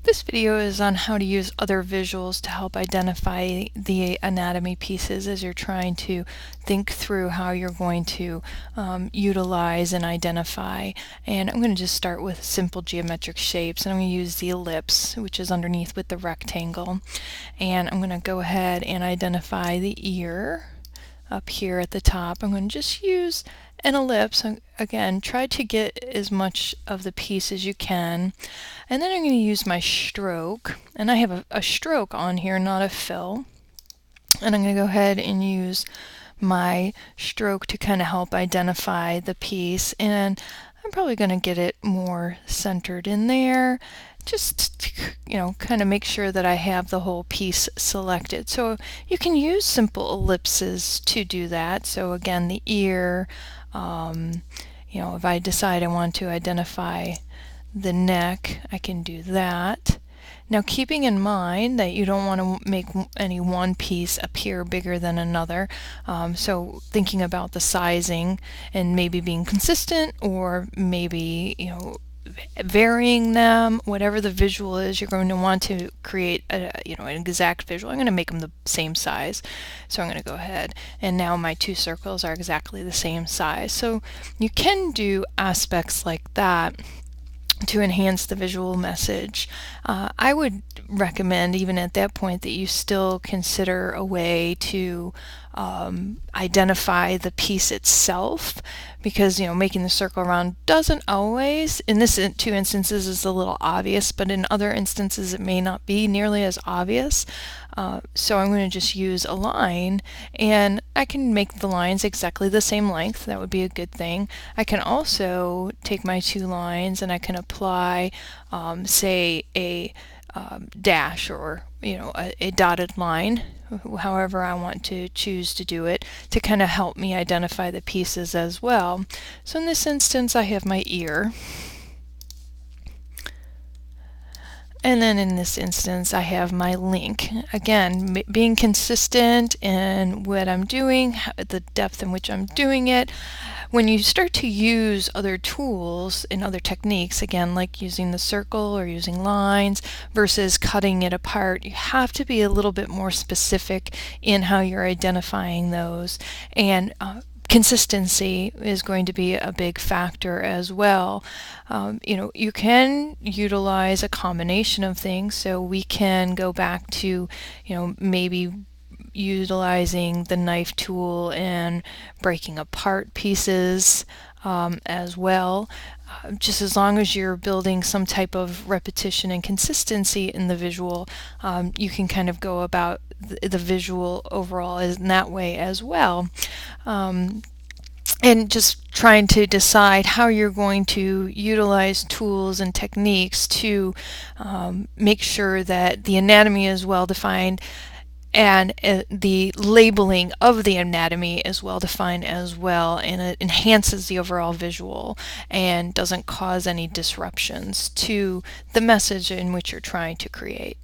This video is on how to use other visuals to help identify the anatomy pieces as you're trying to think through how you're going to utilize and identify. And I'm going to just start with simple geometric shapes, and I'm going to use the ellipse, which is underneath with the rectangle. And I'm going to go ahead and identify the ear up here at the top. I'm going to just use an ellipse. Again, try to get as much of the piece as you can. And then I'm going to use my stroke. And I have a stroke on here, not a fill. And I'm going to go ahead and use my stroke to kind of help identify the piece. And I'm probably going to get it more centered in there. Just, kind of make sure that I have the whole piece selected. So you can use simple ellipses to do that. So again, the ear, if I decide I want to identify the neck, I can do that. Now, keeping in mind that you don't want to make any one piece appear bigger than another, so thinking about the sizing and maybe being consistent, or maybe varying them, whatever the visual is, you're going to want to create an exact visual. I'm going to make them the same size, so I'm going to go ahead, and now my two circles are exactly the same size. So you can do aspects like that to enhance the visual message. I would recommend, even at that point, that you still consider a way to identify the piece itself, because making the circle around doesn't always, in this two instances, is a little obvious, but in other instances it may not be nearly as obvious. So I'm going to just use a line, and I can make the lines exactly the same length. That would be a good thing. I can also take my two lines and I can apply, say, a dash, or a dotted line, however I want to choose to do it, to kind of help me identify the pieces as well. So in this instance, I have my ear. And then in this instance, I have my link. Again, being consistent in what I'm doing, the depth in which I'm doing it. When you start to use other tools and other techniques, again, like using the circle or using lines versus cutting it apart, you have to be a little bit more specific in how you're identifying those. And consistency is going to be a big factor as well. You can utilize a combination of things, so we can go back to, maybe utilizing the knife tool and breaking apart pieces as well. Just as long as you're building some type of repetition and consistency in the visual, you can kind of go about the visual overall in that way as well. And just trying to decide how you're going to utilize tools and techniques to make sure that the anatomy is well defined, and the labeling of the anatomy is well defined as well, and it enhances the overall visual and doesn't cause any disruptions to the message in which you're trying to create.